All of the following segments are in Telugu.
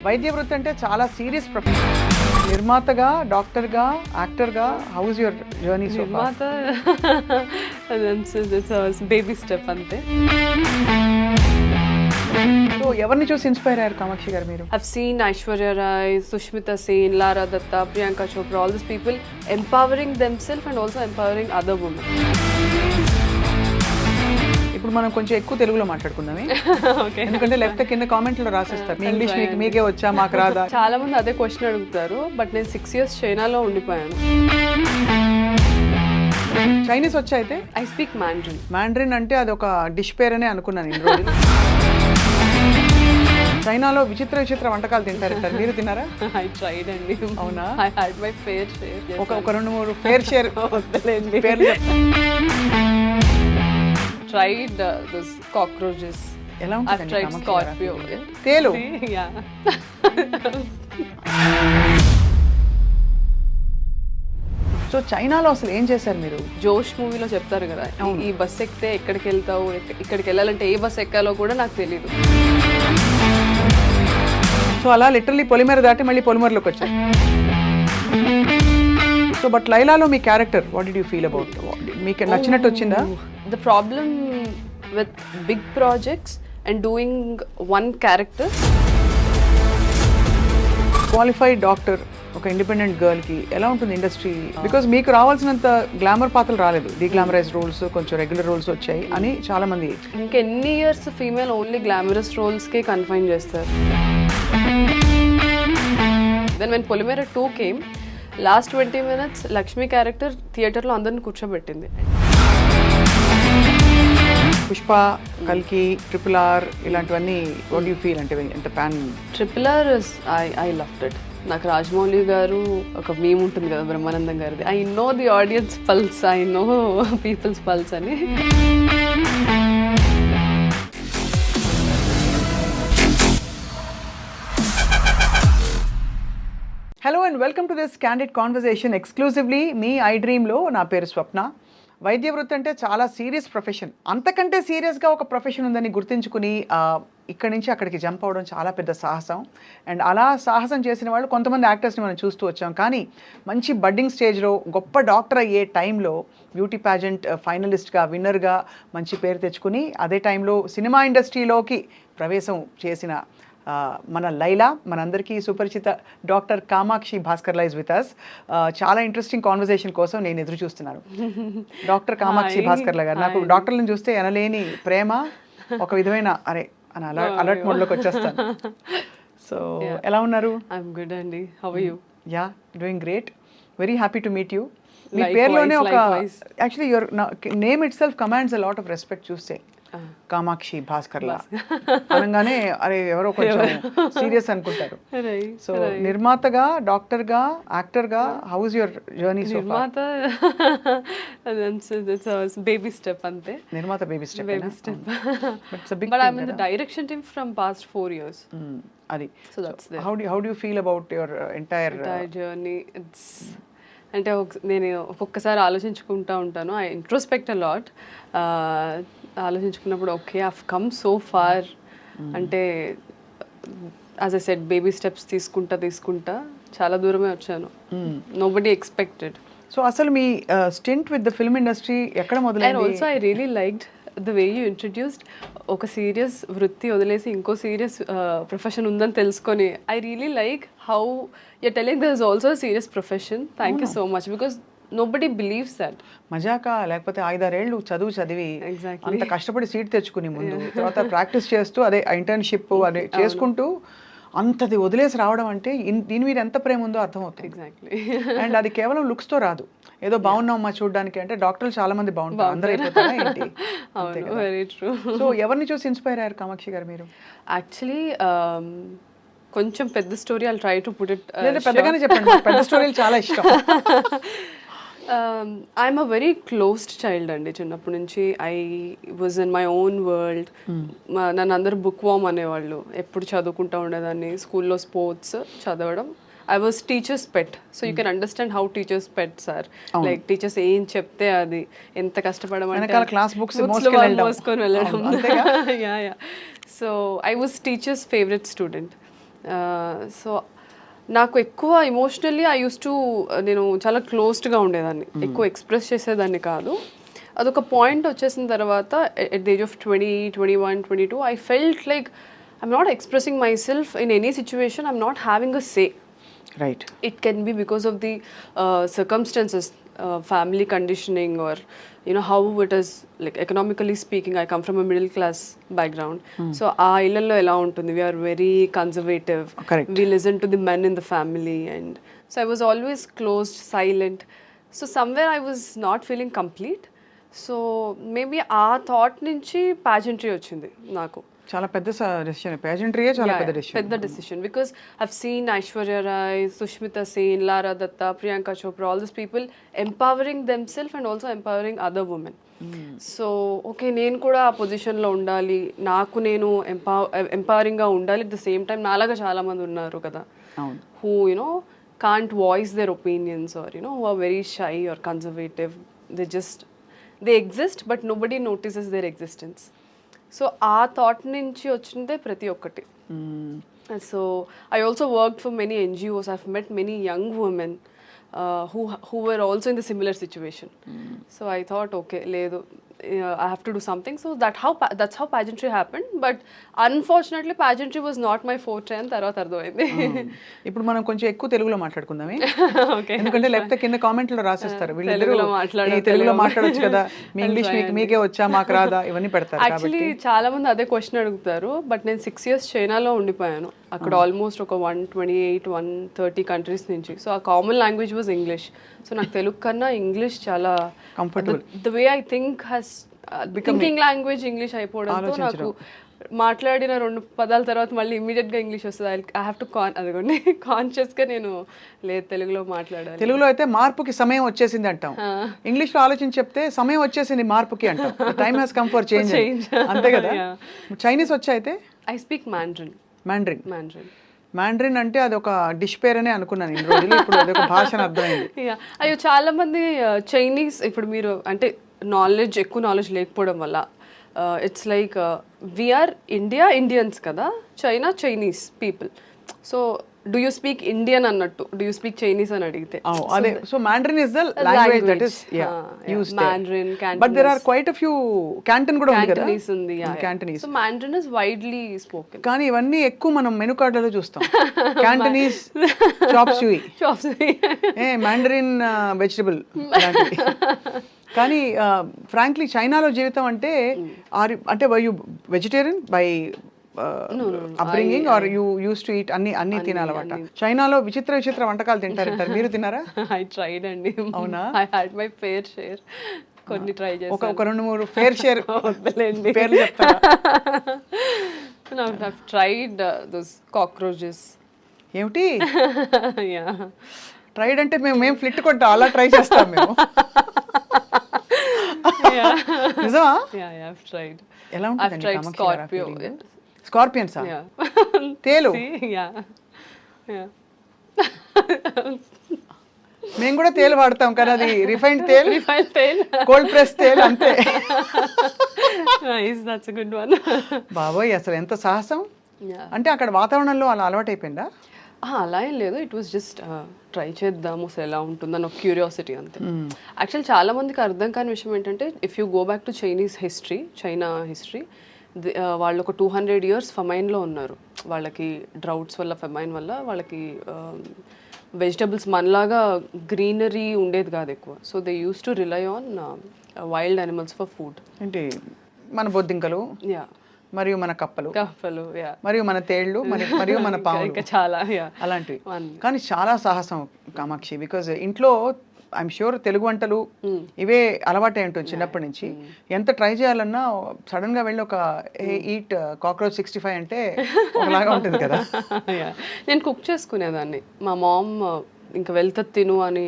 వైద్య వృత్తి అంటే చాలా సీరియస్ ప్రొఫెషన్. నిర్మాతగా, డాక్టర్గా, యాక్టర్గా, how is your journey so far? నిర్మాత బేబీ స్టెప్ అంతే. సో ఎవరిని చూసి ఇన్స్పైర్ అయ్యారు కామాక్షి గారు మీరు? I've seen Aishwarya Rai, Sushmita Sen, Lara Datta, Priyanka Chopra, all these people empowering themselves and also empowering other women. ఇప్పుడు మనం కొంచెం ఎక్కువ తెలుగులో మాట్లాడుకుందామే, ఎందుకంటే లేకపోతే కింద కామెంట్లో రాసిస్తారు మీ ఇంగ్లీష్ మీకే వచ్చా మాకు రాదా. చాలా మంది అదే క్వశ్చన్ అడుగుతారు, బట్ నేను 6 years చైనాలో ఉండిపోయాను. చైనీస్ వచ్చా అయితే? I speak Mandarin. మ్యాండ్రిన్ అంటే అది ఒక డిష్ పేరనే అనుకున్నాను ఇన్ని రోజులు. చైనాలో విచిత్ర విచిత్ర వంటకాలు తింటారు సార్, మీరు తిన్నారా? ఐ ట్రైడ్ అండి. అవునా? I had my fair share. ఒక 2-3 ఫేర్ షేర్ వద్దలేండి. పేర్లు Tried this cockroaches. ఎలా I've tried scorpio. తేలు. Yeah. సో చైనాలో అసలు ఏం చేశారు మీరు? జోష్ మూవీలో చెప్తారు కదా, ఈ బస్ ఎక్కితే ఎక్కడికి వెళ్తావు, ఇక్కడికి వెళ్ళాలంటే ఏ బస్ ఎక్కాలో కూడా నాకు తెలియదు. సో అలా లిటరలీ పొలిమేర దాటి మళ్ళీ పొలిమేరలోకి వచ్చారు. సో బట్ లైలాలో మీ character what did you feel about? మీకు నచ్చినట్టు వచ్చిందా? The problem with big projects and doing one character. Qualified doctor ఒక ఇండిపెండెంట్ గర్ల్కి ఎలా ఉంటుంది ఇండస్ట్రీ? బికాజ్ మీకు రావాల్సినంత గ్లామర్ పాత్రలు రాలేదు, డీగ్లామరైజ్ రోల్స్, కొంచెం రెగ్యులర్ రోల్స్ వచ్చాయి అని చాలా మంది. ఇంకెన్ని ఇయర్స్ ఫీమేల్ ఓన్లీ గ్లామరస్ రోల్స్కే కన్ఫైన్ చేస్తారు. Then when Polimera 2 came, last 20 minutes Lakshmi character థియేటర్లో అందరిని కూర్చోబెట్టింది. పుష్ప, కల్కి, RRR ఇలాంటివన్నీ వాట్ యూ ఫీల్? అంటే ఎంత fan? RRR I loved it. నాకు రాజమౌళి గారు ఒక మీమ్ ఉంటుంది కదా బ్రహ్మానందం గారిది, I know the audience pulse, I know people's pulse అని. Hello and welcome to this candid conversation exclusively మీ ఐ డ్రీమ్లో. నా పేరు స్వప్న. వైద్య వృత్తి అంటే చాలా సీరియస్ ప్రొఫెషన్. అంతకంటే సీరియస్గా ఒక ప్రొఫెషన్ ఉందని గుర్తించుకుని ఇక్కడి నుంచి అక్కడికి జంప్ అవ్వడం చాలా పెద్ద సాహసం. అండ్ అలా సాహసం చేసిన వాళ్ళు కొంతమంది యాక్టర్స్ని మనం చూస్తూ వచ్చాం. కానీ మంచి బడ్డింగ్ స్టేజ్లో గొప్ప డాక్టర్ అయ్యే టైంలో బ్యూటీ ప్యాజెంట్ ఫైనలిస్ట్గా, విన్నర్గా మంచి పేరు తెచ్చుకుని అదే టైంలో సినిమా ఇండస్ట్రీలోకి ప్రవేశం చేసిన మన లైలా, మనందరికీ సుపరిచిత doctor Kamakshi Bhaskarla is with us. చాలా ఇంట్రెస్టింగ్ కాన్వర్సేషన్ కోసం నేను ఎదురు చూస్తున్నాను. డాక్టర్ కామాక్షి భాస్కర్లా గారు, నాకు డాక్టర్లను చూస్తే అనలేని ప్రేమ, ఒక విధమైన అరే అని అలర్ట్ మోడ్లోకి వచ్చేస్తాను. సో ఎలా ఉన్నారు? ఐఎమ్ గుడ్ అండి. How are you? Yeah, doing great. Very happy to meet you. మీ పేరులోనే ఒక actually your name itself commands a lot of respect. చూస్తే కామాక్షి భాస్కర్లా అనగానే అరే ఎవరో కొంచెం సీరియస్ అనుకుంటారు. సో నిర్మాతగా, డాక్టర్గా, యాక్టర్గా, how is your journey so far? నిర్మాత బేబీ స్టెప్ అంతే. నిర్మాత baby step. But I'm in the direction team from past 4 years. అది. So that's there. How do you feel about your entire journey? It's అంటే నేను ఒక్కొక్కసారి ఆలోచించుకుంటూ ఉంటాను. I introspect a lot. ఆలోచించుకున్నప్పుడు okay I've come so far. అంటే as I said baby steps తీసుకుంటా చాలా దూరమే వచ్చాను. Nobody expected. సో అసలు మీ stint with the film industry ఎక్కడ మొదలైంది? And also I really liked the way you introduced. ఒక సీరియస్ వృత్తి వదిలేసి ఇంకో సీరియస్ ప్రొఫెషన్ ఉందని తెలుసుకొని I really like how you're telling there is also a serious profession. Thank you so much, because nobody believes that. మజాకా లేకపోతే 5-6 ఏళ్ళు చదివి అంత కష్టపడి సీట్ తెచ్చుకుని ముందు తర్వాత ప్రాక్టీస్ చేస్తూ అదే ఇంటర్న్షిప్ అదే చేసుకుంటూ అంతది వదిలేసి రావడం అంటే దీని మీద ఎంత ప్రేమ ఉందో అర్థమవుతుంది. ఎగ్జాక్ట్లీ. అండ్ అది కేవలం లుక్స్తో రాదు, ఏదో బాగున్నామమ్మా చూడడానికి. అంటే డాక్టర్లు చాలా మంది బాగుంటారు, అందరూ అయిపోతారా ఏంటి? Very true. సో ఎవరిని చూసి ఇన్స్పైర్ అయ్యారు కామాక్షి గారు మీరు? యాక్చువల్లీ కొంచెం పెద్ద story, I'll try to put it. పెద్దగానే చెప్పండి, పెద్ద స్టోరీలు చాలా ఇష్టం. I'm a very closed child అండి. చిన్నప్పటి నుంచి I was in my own world. నన్ను అందరూ బుక్ వామ్ అనేవాళ్ళు. ఎప్పుడు చదువుకుంటూ ఉండేదాన్ని. స్కూల్లో స్పోర్ట్స్ చదవడం. I was teacher's pet, so you can understand how teachers' pets are. Like teachers ఏం చెప్తే అది ఎంత కష్టపడమంటే క్లాస్ బుక్స్ మోసుకొని వెళ్ళడం. Yeah. So I was teacher's favorite student. So నాకు ఎక్కువ ఎమోషనల్లీ ఐ యూస్ టు నేను చాలా క్లోజ్డ్గా ఉండేదాన్ని, ఎక్కువ ఎక్స్ప్రెస్ చేసేదాన్ని కాదు. అదొక పాయింట్ వచ్చేసిన తర్వాత at the age of 21, 22 I felt like I'm not expressing my self in any situation, I'm not having a say. Right. It can be because of the circumstances, family conditioning, or how it is, like economically speaking, I come from a middle class background. So aa illallo ela untundi, we are very conservative. Correct. We listen to the men in the family, and so I was always closed, silent. So somewhere I was not feeling complete. So maybe aa thought nunchi pageantry ochindi naaku. చాలా పెద్ద డెసిషన్, పేజెంట్రీయే చాలా పెద్ద డెసిషన్. పెద్ద decision, because I've seen Aishwarya Rai, Sushmita Sen, Lara Dutta, Priyanka Chopra, all this people empowering them self and also empowering other women. So okay, నేను కూడా ఆ పొజిషన్లో ఉండాలి, నాకు నేను ఎంపవరింగ్గా ఉండాలి. అట్ ద సేమ్ టైం నాలాగా చాలామంది ఉన్నారు కదా, who can't voice their opinions, or who are very shy or conservative. They exist, but nobody notices their existence. So ఆ థాట్ నుంచి వచ్చిందే ప్రతి ఒక్కటి. So I also work for many NGOs. I met many young women who were also in the similar situation. So I thought, okay, ledu, I have to do something. So that's how pageantry happened. But unfortunately pageantry was not my forte and తర్వాత అర్థమైంది. ఇప్పుడు మనం కొంచెం ఎక్కువ తెలుగులో మాట్లాడుకుందామే, ఎందుకంటే లేకపోతే కింద కామెంట్లో రాసేస్తారు వీళ్ళిద్దరూ తెలుగులో మాట్లాడొచ్చు కదా, మీ ఇంగ్లీష్ మీకే వచ్చా మాకు రాదా ఇవన్నీ పెడతారు. యాక్చువల్లీ చాలా మంది అదే క్వశ్చన్ అడుగుతారు. బట్ నేను 6 years చైనాలో ఉండిపోయాను, అక్కడ ఆల్మోస్ట్ ఒక 128-130 కంట్రీస్ నుంచి. సో ఆ common language was English. So నాకు తెలుగు కన్నా ఇంగ్లీష్ చాలా comfortable. The way I think has thinking language English అయిపోవడంతో నాకు మాట్లాడిన 2 పదాల తర్వాత మళ్ళీ ఇమీడియట్గా ఇంగ్లీష్ వస్తుంది. ఐ హ్యావ్ టు అదిగోండి కాన్షియస్గా నేను లేదు తెలుగులో మాట్లాడాలి. తెలుగులో అయితే మార్పుకి సమయం వచ్చేసింది అంటాం, ఇంగ్లీష్లో ఆలోచించి చెప్తే సమయం వచ్చేసింది మార్పుకి అంటాం. Time has come for change, అంతే కదా. చైనీస్ వచ్చా అయితే? I speak Mandarin. మ్యాండ్రిన్ అంటే అది ఒక డిష్ పేరనే అనుకున్నాను ఇన్ని రోజులు, ఇప్పుడు అది ఒక భాష అని అర్థమైంది. అయ్యో చాలా మంది చైనీస్, ఇప్పుడు మీరు అంటే ఎక్కువ నాలెడ్జ్ లేకపోవడం వల్ల ఇట్స్ లైక్ వీఆర్ ఇండియన్స్ కదా, China Chinese people. So do you speak Indian అన్నట్టు, డూ యూ స్పీక్ చైనీస్ అని అడిగితే అదే. So Mandarin is the language that is used there. Mandarin, Cantonese. But there are quite a few Canton కూడా ఉంది కదా. Cantonese ఉంది, Cantonese. So Mandarin is widely spoken. కానీ ఇవన్నీ ఎక్కువ మనం మెనూ కార్డులలో చూస్తాం. Cantonese chop suey, Mandarin vegetable లాంటివి. కానీ ఫ్రాంక్లీ చైనాలో జీవితం అంటే were you vegetarian by upbringing or you used to eat అన్ని తినాలన్నమాట. చైనాలో విచిత్ర వంటకాలు తింటారంటారు, మీరు తిన్నారా? ఐ ట్రైడ్ అండి. అవునా? I had my fair share. కొన్ని ట్రై చేశాను. ఒక 2-3 ఫేర్ షేర్ వద్దులేండి పేర్లు చెప్తారా? I've tried those cockroaches. ఏమిటి? Yeah. ట్రైడ్ అంటే మేము ఫ్లిట్ కొట్టా అలా ట్రై చేస్తాం మేము. నిజమా? Yeah, I've tried. ఎలా ఉంటుంది? I've tried scorpio. స్కార్పియన్సా? తేలు? మేము కూడా తేలు వాడతాం కానీ అది రిఫైన్డ్ తేల్, కోల్డ్ ప్రెస్ తేల్ అంతే. That's a good one. బాబోయ్ అసలు ఎంత సాహసం. అంటే అక్కడ వాతావరణంలో అలా అలవాటు అయిపోయిందా? అలా ఏం లేదు, ఇట్ వాస్ జస్ట్ ట్రై చేద్దాము అసలు ఎలా ఉంటుందని ఒక క్యూరియాసిటీ అంతే. యాక్చువల్ చాలా మందికి అర్థం కాని విషయం ఏంటంటే, if you go back to China history, వాళ్ళు ఒక 200 years ఫమైన్లో ఉన్నారు. వాళ్ళకి డ్రౌట్స్ వల్ల, ఫమైన్ వల్ల వాళ్ళకి వెజిటబుల్స్ మనలాగా గ్రీనరీ ఉండేది కాదు ఎక్కువ. So they use to rely on wild animals for food. ఏంటి మన బొద్దింకలు, మరియు మన కప్పలు, మరియు మన తేళ్లు, మరియు మన పాములు, చాలా అలాంటివి. కానీ చాలా సాహసం కామాక్షి, బికాజ్ ఇంట్లో ఐఎమ్ ష్యూర్ తెలుగు వంటలు ఇవే అలవాటు అయి ఉంటుంది చిన్నప్పటి నుంచి. ఎంత ట్రై చేయాలన్నా సడన్ గా వెళ్ళి ఒక ఈట్ కాక్రోచ్ 65 అంటే ఒకలాగా ఉంటుంది కదా. నేను కుక్ చేసుకునేదాన్ని. మా మామ్ ఇంకా వెళ్తుంది తిను అని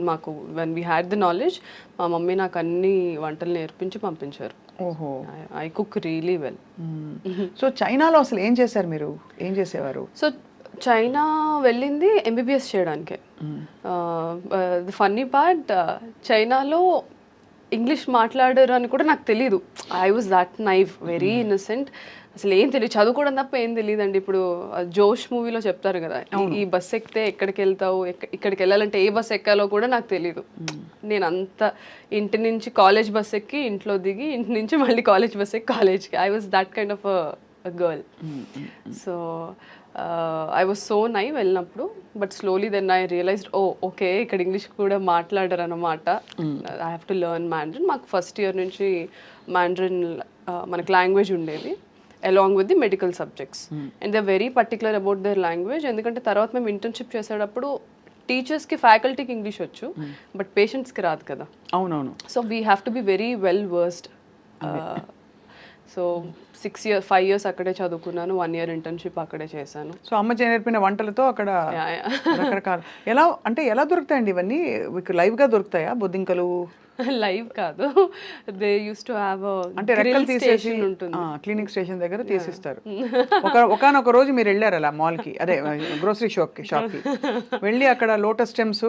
మాకు when we had the knowledge, మా మమ్మీ నాకు అన్ని వంటలు నేర్పించి పంపించారు. ఓహో, I cook really well. So చైనాలో అసలు ఏం చేశారు మీరు? ఏం చేసేవారు? సో చైనా వెళ్ళింది MBBS చేయడానికే. ది ఫన్నీ పార్ట్, చైనాలో ఇంగ్లీష్ మాట్లాడారు అని కూడా నాకు తెలీదు. I was that naive, very innocent. అసలు ఏం తెలియదు, చదువుకోవడం తప్ప ఏం తెలియదండి. ఇప్పుడు జోష్ మూవీలో చెప్తారు కదా, ఈ బస్ ఎక్కితే ఎక్కడికి వెళ్తావు, ఇక్కడికి వెళ్ళాలంటే ఏ బస్ ఎక్కాలో కూడా నాకు తెలీదు. నేను అంత ఇంటి నుంచి కాలేజ్ బస్ ఎక్కి ఇంట్లో దిగి, ఇంటి నుంచి మళ్ళీ కాలేజ్ బస్ ఎక్కి కాలేజ్కి, I was that kind of a girl. So I was so naive వెళ్ళినప్పుడు. But slowly then I realised, okay ఇక్కడ ఇంగ్లీష్ కూడా మాట్లాడరు అనమాట, I have to learn Mandarin. మాకు ఫస్ట్ ఇయర్ నుంచి మ్యాండ్రిన్ మనకి లాంగ్వేజ్ ఉండేది along with the medical subjects, and they're very particular about their language. ఎందుకంటే తర్వాత మేము ఇంటర్న్షిప్ చేసేటప్పుడు టీచర్స్కి ఫ్యాకల్టీకి ఇంగ్లీష్ వచ్చు, బట్ పేషెంట్స్కి రాదు కదా. అవునవును. So we have to be very well versed. So 5 years అక్కడే చదువుకున్నాను, 1 year ఇంటర్న్షిప్ అక్కడే చేశాను. సో అమ్మ నేర్పిన వంటలతో అక్కడ రకరకాల ఎలా దొరుకుతాయండి ఇవన్నీ? మీకు లైవ్గా దొరుకుతాయా బొద్దింకలు? లైవ్ కాదు, దే యూస్ టు హ్యావ్ అంటే రెక్కలు తీసేసి క్లినిక్ స్టేషన్ దగ్గర తీసిస్తారు. ఒకనొక రోజు మీరు వెళ్ళారు అలా మాల్కి, అదే గ్రోసరీ షాప్కి వెళ్ళి అక్కడ లోటస్ స్టెమ్స్,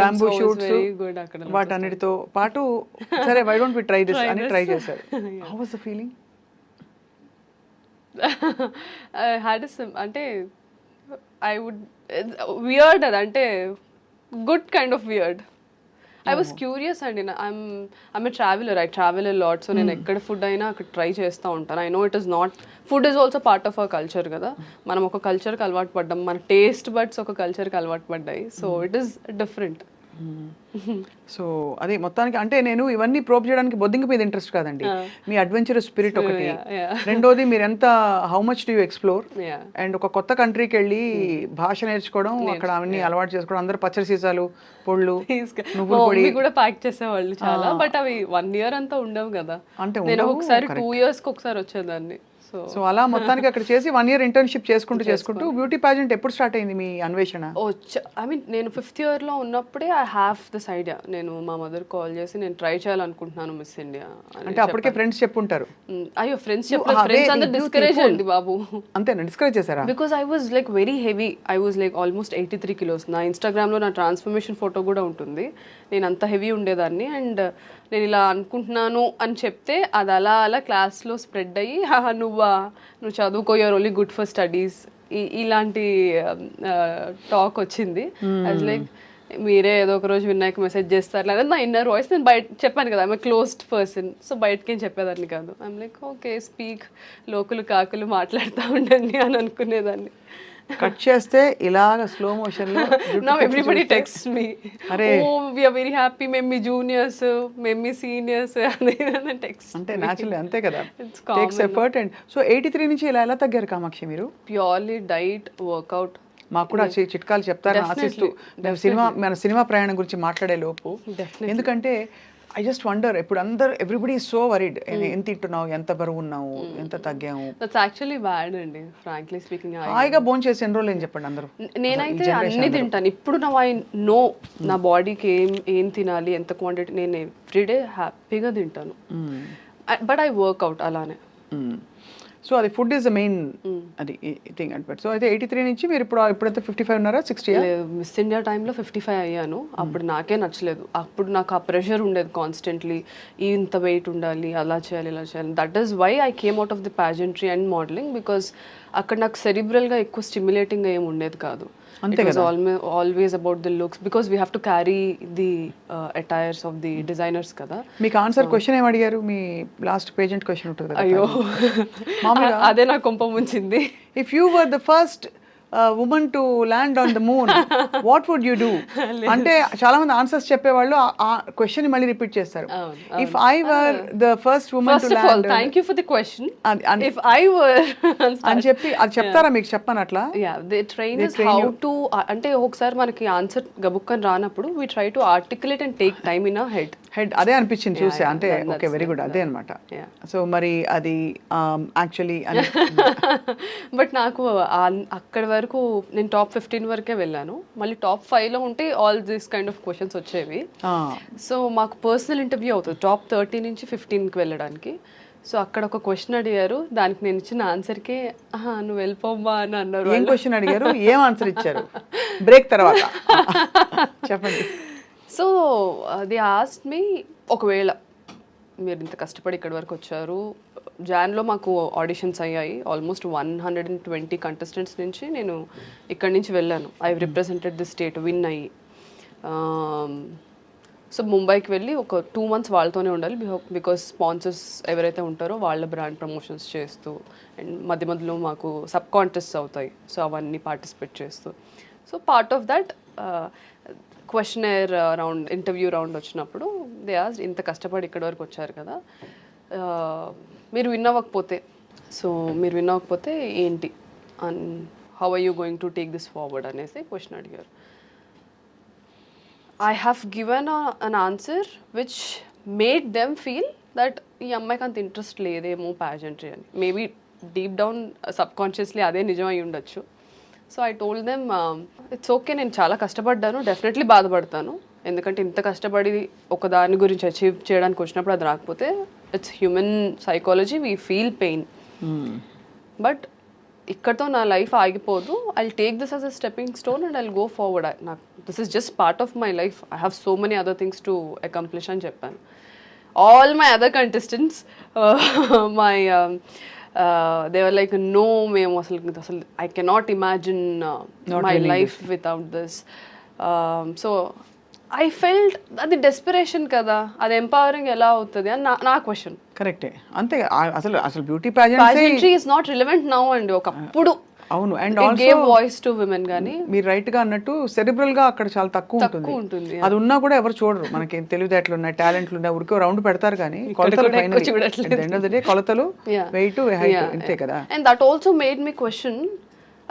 బ్యాంబూ షూట్స్, వాటన్నిటితో పాటు సరే why don't we try this అని ట్రై చేశారు. How was the feeling? అంటే ఐ వుడ్ వియర్డ్, అంటే good kind of weird. I was curious అండి. I'm a traveller, I travel a lot. So నేను ఎక్కడ ఫుడ్ అయినా అక్కడ ట్రై చేస్తూ ఉంటాను. I know it is not, food is also part of our culture కదా. మనం ఒక కల్చర్కి అలవాటు పడ్డాం, మన టేస్ట్ బడ్స్ ఒక కల్చర్కి అలవాటు పడ్డాయి. So it is different. So అది మొత్తానికి అంటే నేను ఇవన్నీ ప్రోబ్ చేయడానికి బొద్దింక మీద ఇంట్రెస్ట్ కాదండి, మీ అడ్వెంచరస్ స్పిరిట్ ఒకటి, రెండోది మీరు ఎంత how much do you explore, and ఒక కొత్త కంట్రీకి వెళ్ళి భాష నేర్చుకోవడం, అక్కడ అవన్నీ అలవాటు చేసుకోవడం. అందరూ పచ్చడి సీసాలు, పొళ్ళు, నువ్వుల పొడి కూడా ప్యాక్ చేసేవాళ్ళు చాలా, బట్ అవి 1 year అంతా ఉండవు కదా. అంటే నేను ఒకసారి 2 yearsకి ఒకసారి వచ్చేదాన్ని. సో అలా మొత్తానికి అక్కడ చేసి 1 year ఇంటర్న్షిప్ చేసుకుంటూ బ్యూటీ పాజెంట్ ఎప్పుడు స్టార్ట్ అయింది మీ అన్వేషణ? ఐ మీన్ నేను 5th yearలో ఉన్నప్పుడే ఐ హ్యావ్ దిస్ ఐడియా. నేను మా మదర్ కాల్ చేసి నేను ట్రై చేయాలనుకుంటున్నాను మిస్ ఇండియా అంటే అప్పటికే ఫ్రెండ్స్ చెప్పుంటారు. అయ్యో ఫ్రెండ్స్ అందరూ డిస్కరేజ్ అండి బాబు. అంతేనా, డిస్కరేజ్ చేశారా? Because I was like very heavy, I was like almost 83 kilos. నా ఇన్స్టాగ్రామ్లో నా ట్రాన్స్ఫర్మేషన్ ఫోటో కూడా ఉంటుంది. నేను అంత హెవీ ఉండేదాన్ని. అండ్ నేను ఇలా అనుకుంటున్నాను అని చెప్తే అది అలా అలా క్లాస్లో స్ప్రెడ్ అయ్యి, నువ్వు చదువుకో, you're only good for studies, ఇలాంటి టాక్ వచ్చింది. అది లైక్ మీరే ఏదో ఒక రోజు వినాయక్ మెసేజ్ చేస్తారు లేదా నా ఇన్నర్ వాయిస్. నేను బయట చెప్పాను కదా, ఐఎమ్ క్లోజ్డ్ పర్సన్, సో బయటకేం చెప్పేదాన్ని కాదు. ఐఎమ్ లైక్ ఓకే స్పీక్, లోకులు కాకులు మాట్లాడుతూ ఉండండి అని అనుకునేదాన్ని. కట్ చేస్తే ఇలాగ స్లో మోషన్ లో now everybody text me, oh we are very happy, మేము మీ జూనియర్స్, మేము మీ సీనియర్స్ అని టెక్స్ట్. అంటే న్యాచురల్లీ అంతే కదా, టేక్స్ ఎఫర్ట్. అండ్ సో 83 నుంచి ఎలా తగ్గారు కామాక్షి మీరు? Purely diet, workout. మాకు కూడా చిట్కాలు చెప్తారని ఆశిస్తూ మన సినిమా ప్రయాణం గురించి మాట్లాడే లోపు, ఎందుకంటే ఐ జస్ట్ వండర్, ఇప్పుడు అందరు ఎవ్రీబడి సో వరీడ్, ఎంత తింటున్నావు, ఎంత బరువు ఉన్నావు, ఎంత తగ్గాము. దట్స్ యాక్చువల్లీ బ్యాడ్ అండి, ఫ్రాంక్లీ స్పీకింగ్. హాయిగా భోజనం చేసి ఎన్ని రోజులు ఏం చెప్పండి అందరూ. నేనైతే అన్ని తింటాను ఇప్పుడు. ఐ నో నా బాడీకి ఏం తినాలి, ఎంత క్వాంటిటీ, నేను ఎవ్రీడే హ్యాపీగా తింటాను. బట్ ఐ వర్క్అవుట్ అలానే. సో అది ఫుడ్ ఈజ్ ద మెయిన్ అది థింగ్ అంటే. సో అయితే 83 నుంచి మీరు ఇప్పుడైతే 55 ఉన్నారా, 60? మిస్ ఇండియా టైంలో 55 అయ్యాను. అప్పుడు నాకే నచ్చలేదు. అప్పుడు నాకు ఆ ప్రెషర్ ఉండేది కాన్స్టెంట్లీ, ఇంత వెయిట్ ఉండాలి, అలా చేయాలి, ఇలా చేయాలి. That is why I came out of the pageantry and modelling, because అక్కడ నాకు సెరిబ్రల్గా ఎక్కువ స్టిమ్యులేటింగ్ ఏమి ఉండేది కాదు. It was always about the looks, because we have to carry the attires of the designers kada. మీకు ఆన్సర్ క్వశ్చన్ ఏం అడిగారు? మీ లాస్ట్ పేజెంట్ క్వశ్చన్ ఉంటుంది కదా. అయ్యో అదే నా కొంప ముంచింది. If you were the first woman to land on the moon, what would you do? అంటే చాలా మంది ఆన్సర్స్ చెప్పేవాళ్ళు ఆ క్వశ్చన్ మళ్ళీ రిపీట్ చేస్తారు. If I were the first woman to land, thank you for the question, if I were అని చెప్పి అది చెప్తారా మీకు? చెప్పను అట్లా. Yeah, they train us how to, అంటే ఒకసారి మనకి ఆన్సర్ గబుక్కని రానప్పుడు we try to articulate and take time in our head. అదే అనిపించింది చూసే, అంటే ఓకే వెరీ గుడ్, అదే అనమాట. సో మరి అది యాక్చువల్లీ బట్ నాకు అక్కడ వరకు నేను టాప్ 15 వరకే వెళ్ళాను. మళ్ళీ టాప్ 5లో ఉంటే all this kind of questions వచ్చేవి. సో మాకు పర్సనల్ ఇంటర్వ్యూ అవుతుంది టాప్ 30 నుంచి 15కి వెళ్ళడానికి. సో అక్కడ ఒక క్వశ్చన్ అడిగారు, దానికి నేను ఇచ్చిన ఆన్సర్కే నువ్వు వెళ్ళిపోమ్మా అని అన్నారు. ఏం క్వశ్చన్ అడిగారు, ఏం ఆన్సర్ ఇచ్చారు? బ్రేక్ తర్వాత చెప్పండి. సో దే ఆస్క్డ్ మీ, ఒకవేళ మీరు ఇంత కష్టపడి ఇక్కడి వరకు వచ్చారు, జాన్లో మాకు ఆడిషన్స్ అయ్యాయి, ఆల్మోస్ట్ 120 కంటెస్టెంట్స్ నుంచి నేను ఇక్కడి నుంచి వెళ్ళాను. I represented the state, win అయ్యి. సో ముంబైకి వెళ్ళి ఒక 2 months వాళ్ళతోనే ఉండాలి, బికాస్ స్పాన్సర్స్ ఎవరైతే ఉంటారో వాళ్ళ బ్రాండ్ ప్రమోషన్స్ చేస్తూ, అండ్ మధ్య మధ్యలో మాకు సబ్ కాంటెస్ట్స్ అవుతాయి, సో అవన్నీ పార్టిసిపేట్ చేస్తూ. So part of that questionnaire round, interview round వచ్చినప్పుడు దే ఆస్, ఇంత కష్టపడి ఇక్కడి వరకు వచ్చారు కదా, మీరు విన్ అవ్వకపోతే, సో మీరు విన్ అవ్వకపోతే ఏంటి, and how are you going to take this forward అనేసి క్వశ్చన్ అడిగారు. I have given an answer which made them feel that ఈ అమ్మాయికి అంత ఇంట్రెస్ట్ లేదేమో ప్యాజెంట్రీ అని. మేబీ డీప్ డౌన్ సబ్కాన్షియస్లీ అదే నిజం అయి ఉండొచ్చు. So I told them it's okay, నేను చాలా కష్టపడ్డాను, డెఫినెట్లీ బాధపడతాను, ఎందుకంటే ఇంత కష్టపడి ఒక దాని గురించి అచీవ్ చేయడానికి వచ్చినప్పుడు అది రాకపోతే it's human psychology, we feel pain. But ఇక్కడతో నా లైఫ్ ఆగిపోదు, I take this as a stepping stone and I go forward. నాకు this is just part of my life, I have so many other things to accomplish అని చెప్పాను. All my other contestants my they were like no, మేము అసలు I cannot imagine my life without this. So I felt అది డెస్పిరేషన్ కదా, అది ఎంపవరింగ్ ఎలా అవుతుంది అని నా క్వశ్చన్. కరెక్టే, అంతే. అసలు అసలు beauty pageantry is not relevant now అండి, ఒకప్పుడు అవును. And gave voice to women, కానీ మీరు రైట్ గా అన్నట్టు సెరిబ్రల్ గా అక్కడ చాలా తక్కువ ఉంటుంది. అది ఉన్నా కూడా ఎవరు చూడరు. మనకి తెలివితేటలు ఉన్నాయి, టాలెంట్లు ఉన్నాయి, ఊరికే రౌండ్ పెడతారు, కానీ కొలతలు కొలతలు వెయిట్ హైట్ అంతే కదా. And that also made me question,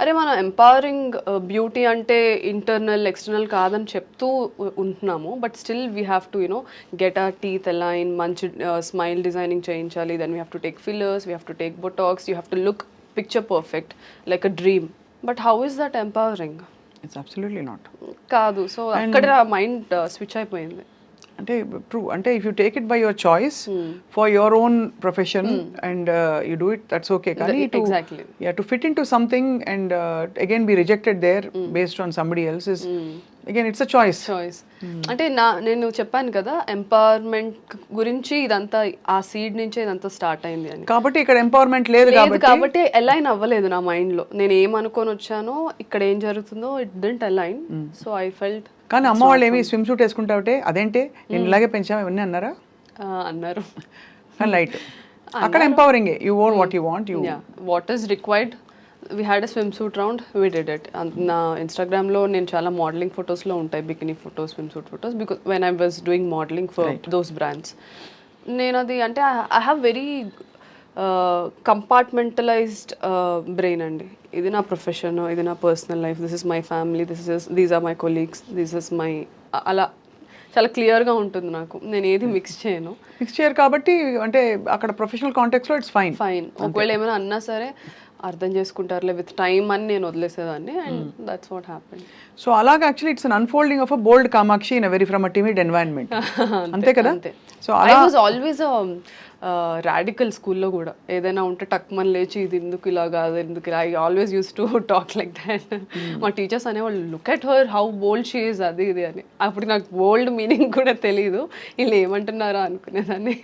అరే మనం ఎంపవరింగ్ బ్యూటీ అంటే ఇంటర్నల్ ఎక్స్టర్నల్ కాదని చెప్తూ ఉంటున్నాము, but still we have to you know get our teeth align, మంచి స్మైల్ డిజైనింగ్ చేయించాలి, then we have to take fillers, we have to take botox, you have to look picture perfect like a dream. But how is that empowering? It's absolutely not. కాదు. సో అక్కడ మైండ్ స్విచ్ అయిపోయింది. అంటే ట్రూ, అంటే if you take it by your choice for your own profession and you do it, that's okay. కానీ to fit in to something and again be rejected there based on somebody else is again it's a choice. అంటే నేను చెప్పాను కదా, ఎంపవర్మెంట్ గురించి ఇదంతా ఆ సీడ్ నుంచే ఇదంతా స్టార్ట్ అయింది అని. కాబట్టి ఇక్కడ ఎంపవర్మెంట్ లేదు కాబట్టి అలైన్ అవ్వలేదు నా మైండ్ లో. నేను ఏమనుకొని వచ్చానో ఇక్కడ ఏం జరుగుతుందో it didn't align. So I felt. కానీ అమ్మ వాళ్ళు ఏమి స్విమ్ సూట్ వేసుకుంటావుటే అదేంటే నేను ఇలాగే పెంచాము ఇవన్నీ అన్నారా? అన్నారు. కానీ లైట్ అక్కడ empowering, you own what you want, you what is required. We had a swim suit round, we did it. నా ఇన్స్టాగ్రామ్లో నేను చాలా మోడలింగ్ ఫొటోస్లో ఉంటాయి, bikini photos, swim suit photos, because when I was doing modelling for those brands. నేను అది అంటే I have very compartmentalized brain అండి. ఇది నా ప్రొఫెషన్, ఇది నా personal life, this is my family, these are my colleagues, this is my, అలా చాలా క్లియర్గా ఉంటుంది నాకు. నేను ఏది మిక్స్ చేయరు కాబట్టి అంటే అక్కడ ప్రొఫెషనల్ కాంటెక్స్లో ఇట్స్ ఫైన్. ఒకవేళ ఏమైనా అన్నా సరే అర్థం చేసుకుంటారులే విత్ టైమ్ అని నేను వదిలేసేదాన్ని, and that's what happened. So అలాగా actually it's an unfolding of a bold Kamakshi in a very from a timid environment. అంతే కదా. So I was always radical స్కూల్లో కూడా. ఏదైనా ఉంటే టక్మన్ లేచి ఇది ఎందుకు ఇలా కాదు, ఎందుకు ఇలా, I always use to talk like that. మా టీచర్స్ అనేవాళ్ళు look at her how bold she is, అది ఇది అని. అప్పుడు నాకు బోల్డ్ మీనింగ్ కూడా తెలీదు, వీళ్ళు ఏమంటున్నారా అనుకునేదాన్ని.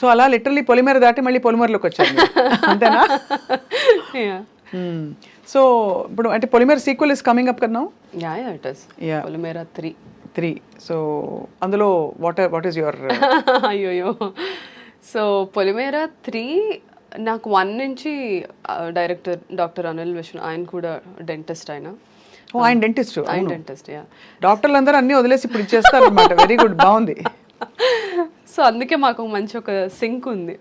సో అలా లిటరలీ పొలిమేర దాటి మళ్ళీ పొలిమేరలోకి వచ్చాను, అంతేనా? సో ఇప్పుడు అంటే పొలిమేర సీక్వెల్ ఇస్ కమింగ్ అప్ కదా. It is Polimera 3. సో అందులో వాట్ ఈస్ యువర్ అయ్యోయో. సో పొలిమేర 3 నాకు 1 నుంచి డైరెక్టర్ డాక్టర్ అనిల్ విష్ణు, ఆయన కూడా డెంటిస్ట్. ఆయన డెంటిస్ట్. యా. డాక్టర్లు అందరూ అన్ని వదిలేసి ఇప్పుడు ఇచ్చేస్తారు అనమాట. వెరీ గుడ్, బాగుంది. సో అందుకే మాకు మంచి ఒక సింక్ ఉంది.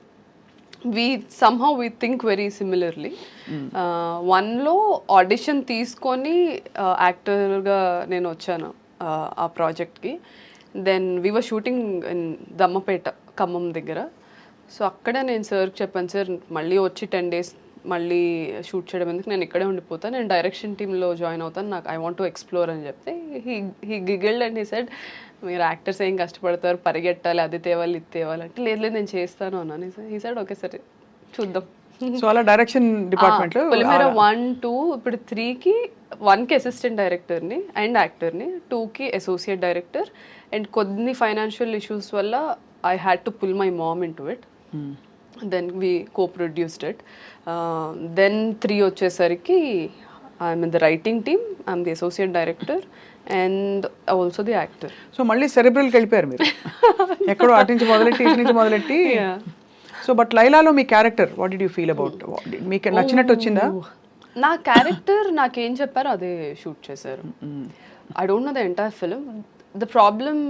somehow we think very similarly. 1లో ఆడిషన్ తీసుకొని యాక్టర్గా నేను వచ్చాను ఆ ప్రాజెక్ట్కి. Then we were shooting in Dammapeta, Khammam దగ్గర. సో అక్కడ నేను సార్కి చెప్పాను, సార్ మళ్ళీ వచ్చి 10 days మళ్ళీ షూట్ చేయడం ఎందుకు, నేను ఇక్కడే ఉండిపోతాను, నేను డైరెక్షన్ టీంలో జాయిన్ అవుతాను, నాకు ఐ వాంట్ టు ఎక్స్ప్లోర్ అని చెప్తే హీ గిగిల్డ్ అండ్ హీ సెడ్, మీరు యాక్టర్స్ ఏం కష్టపడతారు, పరిగెట్టాలి, అది తేవాలి ఇది తేవాలి అంటే, లేదు లేదు నేను చేస్తాను అన్నాను. హీ సెడ్ ఓకే సరే చూద్దాం. సో అలా డైరెక్షన్ డిపార్ట్మెంట్లో పొలిమేర 1, 2 ఇప్పుడు 3కి 1కి అసిస్టెంట్ డైరెక్టర్ని అండ్ యాక్టర్ని, 2కి అసోసియేట్ డైరెక్టర్, అండ్ కొన్ని ఫైనాన్షియల్ ఇష్యూస్ వల్ల I had to pull my mom in to it. Then we co-produced it. Then 3 వచ్చేసరికి I'm in the writing team, I'm the associate director and also the actor. So మళ్ళీ సెరెబ్రల్కి వెళ్ళిపోయారు మీరు, ఎక్కడో అటు నుంచి మొదలెట్టి ఇటు నుంచి మొదలెట్టి. సో బట్ లైలాలో మీ character what did you feel about, మీకు నచ్చినట్టు వచ్చిందా? నా క్యారెక్టర్ నాకేం చెప్పారో అదే షూట్ చేశారు. I don't know the entire film. The problem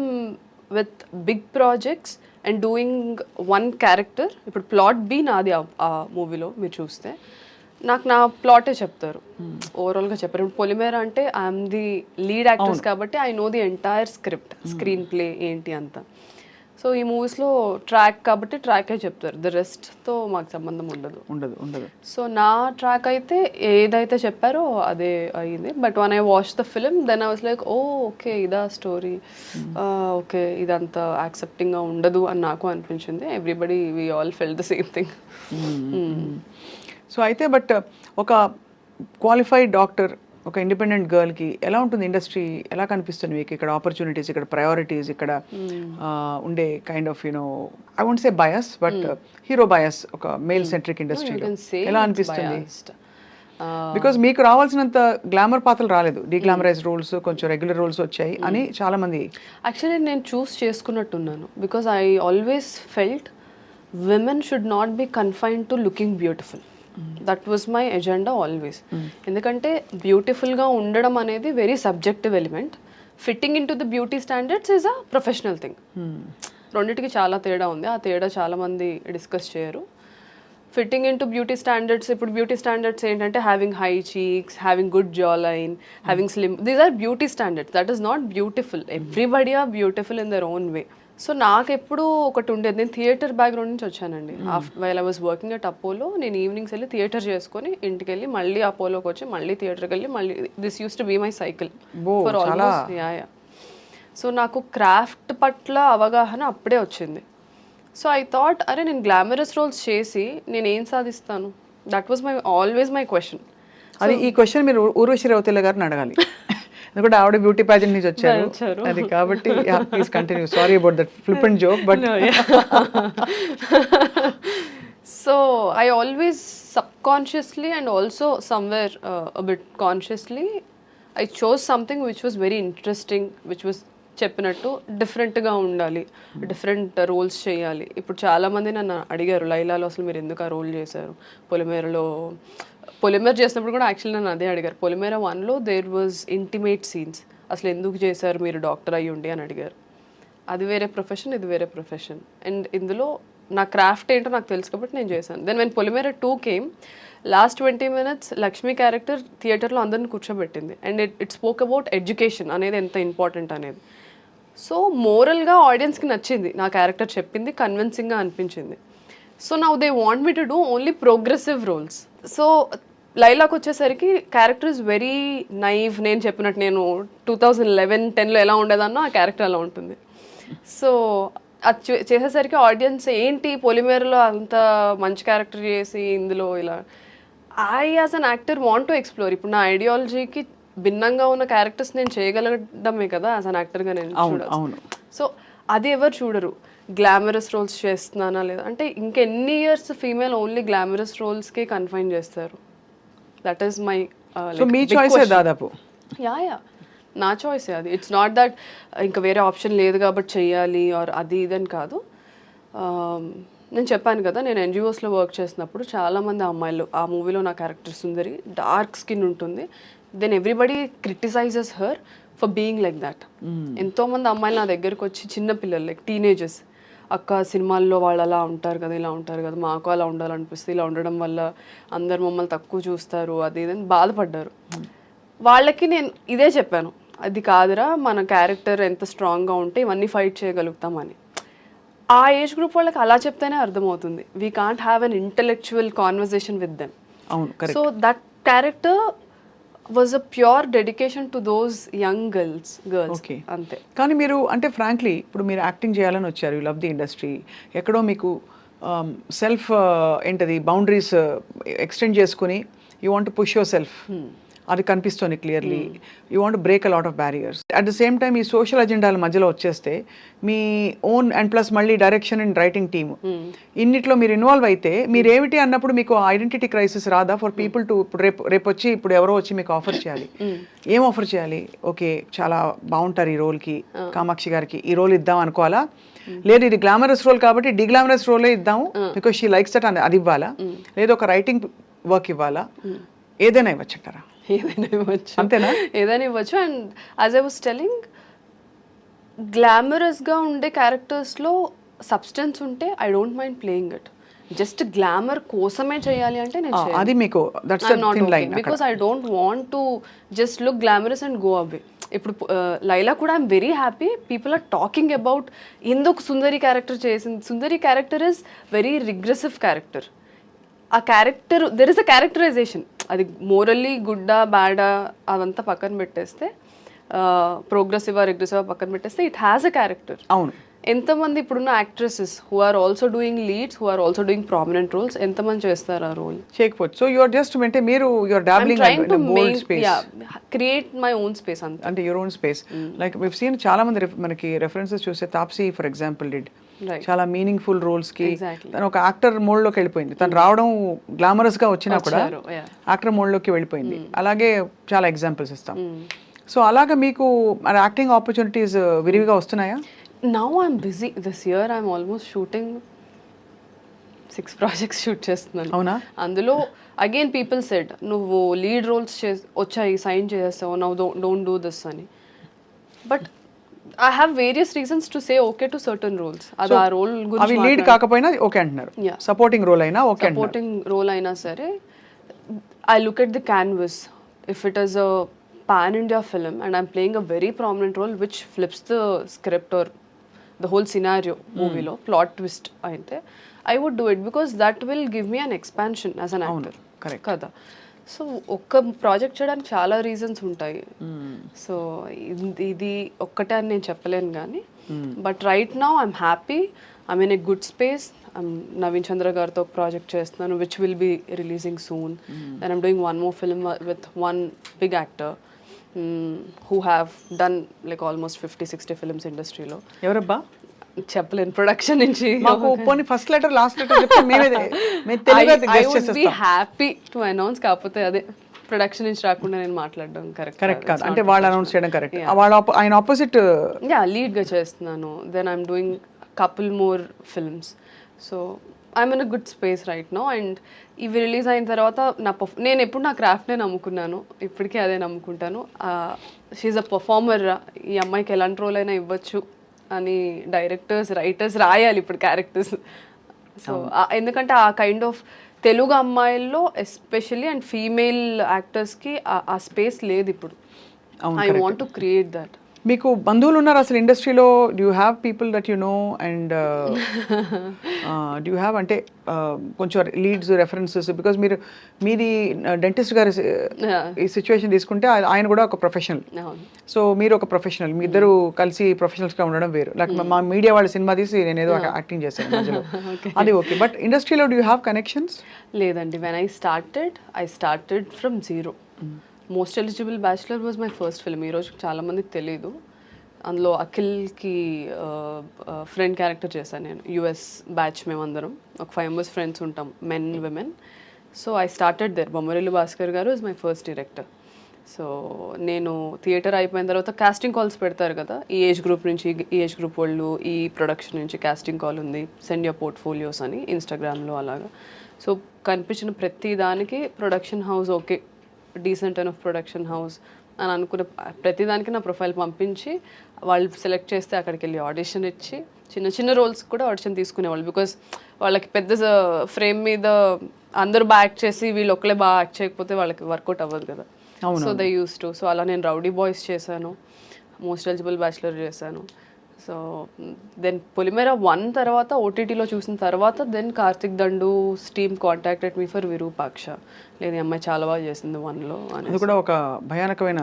with big projects and doing one character, ఇప్పుడు ప్లాట్ బి నాది ఆ మూవీలో మీరు చూస్తే నాకు నా ప్లాటే చెప్తారు, ఓవరాల్గా చెప్పారు. ఇప్పుడు పొలిమేర అంటే ఐఎమ్ ది లీడ్ యాక్టర్స్ కాబట్టి I know the entire script, screen play ఏంటి అంతా. సో ఈ మూవీస్లో ట్రాక్ కాబట్టి ట్రాకే చెప్తారు, ద రెస్ట్తో మాకు సంబంధం ఉండదు. సో నా ట్రాక్ అయితే ఏదైతే చెప్పారో అదే అయ్యింది. But one I watch the film then I was like okay ఇదా స్టోరీ, ఓకే ఇదంతా యాక్సెప్టింగ్గా ఉండదు అని నాకు అనిపించింది. Everybody we all felt the same thing. So అయితే బట్ ఒక క్వాలిఫైడ్ డాక్టర్, ఒక ఇండిపెండెంట్ గర్ల్కి ఎలా ఉంటుంది ఇండస్ట్రీ, ఎలా కనిపిస్తుంది మీకు ఇక్కడ ఆపర్చునిటీస్, ఇక్కడ ప్రయారిటీస్, ఇక్కడ ఉండే kind of you know I won't say bias but hero bias ఒక మేల్ సెంట్రిక్ ఇండస్ట్రీలో ఎలా అనిపిస్తుంది? బికాజ్ మీకు రావాల్సినంత గ్లామర్ పాత్రలు రాలేదు, డీగ్లామరైజ్ రోల్స్, కొంచెం రెగ్యులర్ రోల్స్ వచ్చాయి అని చాలా మంది. యాక్చువల్లీ నేను చూస్ చేసుకున్నట్టున్నాను, because I always felt women should not be confined to looking beautiful. That was my agenda always. ఎందుకంటే బ్యూటిఫుల్గా ఉండడం అనేది very subjective element. Fitting in to the beauty standards is a professional thing. రెండింటికి చాలా తేడా ఉంది, ఆ తేడా చాలా మంది డిస్కస్ చేయరు. Fitting in to beauty standards, ఇప్పుడు బ్యూటీ స్టాండర్డ్స్ ఏంటంటే having high cheeks, having good jaw line, having slim, these are beauty standards. That is not beautiful. Everybody are beautiful in their own way. So నాకు ఎప్పుడు ఒకటి ఉండేది, నేను థియేటర్ బ్యాక్గ్రౌండ్ నుంచి వచ్చానండి. While I was working at Apollo, నేను ఈవినింగ్స్ వెళ్ళి థియేటర్ చేసుకొని ఇంటికి వెళ్ళి మళ్ళీ అపోలోకి వచ్చి మళ్ళీ థియేటర్కి వెళ్ళి మళ్ళీ this used to be my cycle for almost. So నాకు క్రాఫ్ట్ పట్ల అవగాహన అప్పుడే వచ్చింది. సో ఐ థాట్ అరే నేను గ్లామరస్ రోల్స్ చేసి నేను ఏం సాధిస్తాను, that was my always my question. అది ఈ క్వశ్చన్ మీరు ఊర్వశి రౌతేలా గారిని అడగాలి, ఎందుకంటే ఆవిడ బ్యూటీ ప్యాజెంట్ నుంచి వచ్చారు అది కాబట్టి. Please continue, sorry about that flippant joke but. So I always subconsciously and also somewhere a bit consciously I chose something which was very interesting, which was చెప్పినట్టు డిఫరెంట్గా ఉండాలి, డిఫరెంట్ రోల్స్ చేయాలి. ఇప్పుడు చాలామంది నన్ను అడిగారు లైలాలో అసలు మీరు ఎందుకు ఆ రోల్ చేశారు, పొలిమేర చేసినప్పుడు కూడా యాక్చువల్లీ నన్ను అదే అడిగారు. పొలిమేర 1లో దేర్ వాజ్ ఇంటిమేట్ సీన్స్, అసలు ఎందుకు చేశారు మీరు డాక్టర్ అయ్యి ఉండి అని అడిగారు. అది వేరే ప్రొఫెషన్, ఇది వేరే ప్రొఫెషన్. అండ్ ఇందులో నా క్రాఫ్ట్ ఏంటో నాకు తెలుసు కాబట్టి నేను చేశాను. Then when Polimera 2 came, last 20 minutes Lakshmi character థియేటర్లో అందరిని కూర్చోబెట్టింది. And it spoke about education అనేది ఎంత ఇంపార్టెంట్ అనేది. సో మోరల్గా ఆడియన్స్కి నచ్చింది నా క్యారెక్టర్, చెప్పింది కన్విన్సింగ్గా అనిపించింది. So now they want me to do only progressive roles. So లైలాకి వచ్చేసరికి క్యారెక్టర్ ఇస్ వెరీ నైవ్. నేను చెప్పినట్టు నేను 2011-10లో ఎలా ఉండేదన్నో ఆ క్యారెక్టర్ అలా ఉంటుంది. సో అది చేసేసరికి ఆడియన్స్ ఏంటి పొలిమేరలో అంత మంచి క్యారెక్టర్ చేసి ఇందులో ఇలా, I as an actor want to explore. ఇప్పుడు నా ఐడియాలజీకి భిన్నంగా ఉన్న క్యారెక్టర్స్ నేను చేయగలగడమే కదా యాజ్ అన్ యాక్టర్గా నేను చూడాలి. సో అది ఎవరు చూడరు, గ్లామరస్ రోల్స్ చేస్తున్నానా లేదా అంటే. ఇంకెన్ని ఇయర్స్ ఫీమేల్ ఓన్లీ గ్లామరస్ రోల్స్కి కన్ఫైన్ చేస్తారు. దట్ ఈస్ మై మీ చాయిస్ దాదాపు. యా నా చాయిసే అది. ఇట్స్ నాట్ దట్ ఇంకా వేరే ఆప్షన్ లేదు కాబట్టి చెయ్యాలి ఆర్ అది ఇదని కాదు. నేను చెప్పాను కదా నేను ఎన్జిఓస్లో వర్క్ చేసినప్పుడు చాలామంది అమ్మాయిలు, ఆ మూవీలో నా క్యారెక్టర్ సుందరి డార్క్ స్కిన్ ఉంటుంది, then everybody criticizes her for being like that. ఎంతోమంది అమ్మాయిలు నా దగ్గరకు వచ్చి చిన్నపిల్లలు లైక్ టీనేజర్స్, అక్క సినిమాల్లో వాళ్ళు అలా ఉంటారు కదా ఇలా ఉంటారు కదా మాకు అలా ఉండాలనిపిస్తుంది, ఇలా ఉండడం వల్ల అందరు మమ్మల్ని తక్కువ చూస్తారు అది ఇదని బాధపడ్డారు. వాళ్ళకి నేను ఇదే చెప్పాను, అది కాదురా మన క్యారెక్టర్ ఎంత స్ట్రాంగ్గా ఉంటే ఇవన్నీ ఫైట్ చేయగలుగుతామని. ఆ ఏజ్ గ్రూప్ వాళ్ళకి అలా చెప్తేనే అర్థమవుతుంది. We can't have an intellectual conversation with them. So that character was a pure dedication to those young girls అంతే. కానీ మీరు అంటే ఫ్రాంక్లీ ఇప్పుడు మీరు యాక్టింగ్ చేయాలని వచ్చారు, యూ లవ్ ది ఇండస్ట్రీ, ఎక్కడో మీకు సెల్ఫ్ ఏంటది బౌండరీస్ ఎక్స్టెండ్ చేసుకుని you want push your self, అది కనిపిస్తుంది clearly. You want break a lot of barriers. At the same time ఈ సోషల్ అజెండాల మధ్యలో వచ్చేస్తే మీ ఓన్ అండ్ ప్లస్ మళ్ళీ డైరెక్షన్ అండ్ రైటింగ్ టీమ్ ఇన్నిట్లో మీరు ఇన్వాల్వ్ అయితే మీరు ఏమిటి అన్నప్పుడు మీకు ఐడెంటిటీ క్రైసిస్ రాదా ఫర్ పీపుల్ టు ఇప్పుడు రేపు వచ్చి ఇప్పుడు ఎవరో వచ్చి మీకు ఆఫర్ చేయాలి, ఏం ఆఫర్ చేయాలి? ఓకే చాలా బాగుంటారు ఈ రోల్కి, కామాక్షి గారికి ఈ రోల్ ఇద్దాం అనుకోవాలా? లేదు ఇది గ్లామరస్ రోల్ కాబట్టి డిగ్లామరస్ రోలే ఇద్దాము బికాస్ షీ లైక్స్ దట్ అని అది ఇవ్వాలా? లేదు ఒక రైటింగ్ వర్క్ ఇవ్వాలా? ఏదైనా ఇవ్వచ్చంటారా? ఏదైనా ఇవ్వచ్చు, అంతేనా? ఏదైనా ఇవ్వచ్చు. And as I was telling, గ్లామరస్గా ఉండే క్యారెక్టర్స్లో సబ్స్టెన్స్ ఉంటే I don't mind playing it. Just glamour కోసమే చేయాలి అంటే నేను అది మీకు that's the thin line, because I don't want to just look glamorous and go away. ఇప్పుడు లైలా కూడా I'm very happy people are talking about ఎందుకు సుందరి క్యారెక్టర్ చేసింది. Sundari character is very regressive character. ఆ character there is a characterization. అది మోరల్లీ గుడ్డా బ్యాడా అదంతా పక్కన పెట్టేస్తే, ప్రోగ్రెసివా రిగ్రెసివా పక్కన పెట్టేస్తే ఇట్ హ్యాస్ అ క్యారెక్టర్. అవును. ఎంతమంది ఇప్పుడున్న actresses who are also doing leads, who are also doing prominent roles, ఎంతమంది చేస్తారు ఆ రోల్? చేయకపోవచ్చు. సో యు ఆర్ జస్ట్ అంటే మీరు you are dabbling in the bold space, create my own space అంటే your own space. Like we seen చాలా మంది మనకి రెఫరెన్సెస్ చూస్తే తాప్సీ ఫర్ ఎగ్జాంపుల్ డిడ్ చాలా మీనింగ్ఫుల్ రోల్స్ కి తను ఒక యాక్టర్ మోడ్ లోకి వెళ్ళిపోయింది. తను రావడం గ్లామరస్ గా వచ్చినా కూడా యాక్టర్ మోడ్ లోకి వెళ్ళిపోయింది. అలాగే చాలా ఎగ్జాంపుల్స్ ఇస్తాం. సో అలాగా మీకు యాక్టింగ్ ఆపర్చునిటీస్ విరివిగా వస్తున్నాయా? Now I'm busy. This year I'm almost shooting 6 projects shoot చేస్తున్నాను. అవునా? అందులో అగైన్ పీపుల్ సెడ్ నువ్వు లీడ్ రోల్స్ వచ్చాయి సైన్ చేస్తావు, నౌ డోంట్ డూ దిస్ అని. But I have various reasons to say okay to certain roles. అది ఆ రోల్ గురించి లీడ్ కాకపోయినా ఓకే అంటున్నారు, సపోర్టింగ్ రోల్ అయినా ఓకే, సపోర్టింగ్ రోల్ అయినా సరే I look at the canvas. If it is a pan India film and I'm playing a very prominent role which flips the script or the whole scenario movie lo plot twist ainte, I would do it because that will give me an expansion as an actor. Correct kada. So ఒక్క ప్రాజెక్ట్ చేయడానికి చాలా రీజన్స్ ఉంటాయి. సో ఇది ఒక్కటే అని నేను చెప్పలేను కానీ, but right now I'm happy, I'm in a good space. Naveen Chandra గారితో ఒక ప్రాజెక్ట్ చేస్తున్నాను which will be releasing soon. Then I'm doing one more film with one big actor who have done like almost 50-60 films ఇండస్ట్రీలో. ఎవరబ్బా? చెప్పలేను. ప్రొడక్షన్ నుంచి మాకు పోనీ ఫస్ట్ లెటర్ లాస్ట్ లెటర్ చెప్తే మేమే తెలివిగా గెస్ చేసేస్తాం. I would be happy to announce, కాకపోతే అదే ప్రొడక్షన్ నుంచి రాకుండా నేను మాట్లాడడం కరెక్ట్ కాదు. అంటే వాళ్ళు అనౌన్స్ చేయడం కరెక్ట్, ఆయన ఆపోజిట్ లీడ్ గా చేస్తున్నాను. Then I'm doing couple more films. So I'm in a good space right now. And ఇవి రిలీజ్ అయిన తర్వాత నేను ఎప్పుడు నా క్రాఫ్ట్నే నమ్ముకున్నాను, ఇప్పటికీ అదే నమ్ముకుంటాను. షీఈ్ అ పర్ఫార్మర్, ఈ అమ్మాయికి ఎలాంటి రోల్ అయినా ఇవ్వచ్చు అని డైరెక్టర్స్ రైటర్స్ రాయాలి ఇప్పుడు క్యారెక్టర్స్. సో ఎందుకంటే ఆ కైండ్ ఆఫ్ తెలుగు అమ్మాయిల్లో ఎస్పెషల్లీ అండ్ ఫీమేల్ యాక్టర్స్కి ఆ స్పేస్ లేదు ఇప్పుడు. I want to create that. మీకు బంధువులు ఉన్నారు అసలు ఇండస్ట్రీలో? Do you have people that you know and do you have అంటే కొంచెం లీడ్స్ రెఫరెన్సెస్? బికాజ్ మీది డెంటిస్ట్ గారి ఈ సిచ్యువేషన్ తీసుకుంటే ఆయన కూడా ఒక ప్రొఫెషనల్, సో మీరు ఒక ప్రొఫెషనల్, మీ ఇద్దరు కలిసి ప్రొఫెషనల్స్గా ఉండడం వేరు. లైక్ మా మీడియా వాళ్ళ సినిమా తీసి నేను ఏదో యాక్టింగ్ చేశాను మధ్యలో, అది ఓకే. బట్ ఇండస్ట్రీలో డూ యూ హ్యావ్ కనెక్షన్స్? లేదండి. When I started from zero. Most eligible bachelor was my first film. ఈరోజు చాలామందికి తెలీదు. అందులో అఖిల్కి ఫ్రెండ్ క్యారెక్టర్ చేశాను నేను. యుఎస్ బ్యాచ్ మేమందరం ఒక 5 members ఫ్రెండ్స్ ఉంటాం, men women. So I started there. Bommarillu Bhaskar గారు is my first director. So నేను థియేటర్ అయిపోయిన తర్వాత కాస్టింగ్ కాల్స్ పెడతారు కదా, ఈ ఏజ్ గ్రూప్ నుంచి, ఈ ఏజ్ గ్రూప్ వాళ్ళు, ఈ ప్రొడక్షన్ నుంచి కాస్టింగ్ కాల్ ఉంది, సెండ్ యువర్ పోర్ట్ఫోలియోస్ అని ఇన్స్టాగ్రామ్లో అలాగా. సో కనిపించిన ప్రతి దానికి production house okay, decent and of production house అని అనుకున్న ప్రతిదానికి నా ప్రొఫైల్ పంపించి వాళ్ళు సెలెక్ట్ చేస్తే అక్కడికి వెళ్ళి ఆడిషన్ ఇచ్చి చిన్న చిన్న రోల్స్ కూడా ఆడిషన్ తీసుకునేవాళ్ళు. బికాస్ వాళ్ళకి పెద్ద ఫ్రేమ్ మీద అందరూ బాగా యాక్ట్ చేసి వీళ్ళు ఒక్కలే బాగా యాక్ట్ చేయకపోతే వాళ్ళకి వర్కౌట్ అవ్వదు కదా. So they use to. So అలా నేను రౌడీ బాయ్స్ చేశాను, మోస్ట్ ఎలిజిబుల్ బ్యాచులర్ చేశాను. సో దెన్ పొలిమేర 1 తర్వాత ఓటీటీలో చూసిన తర్వాత then Karthik Dandu team contacted me for Virupaksha. లేదు అమ్మాయి చాలా బాగా చేసింది 1లో అని. అది కూడా ఒక భయానకమైన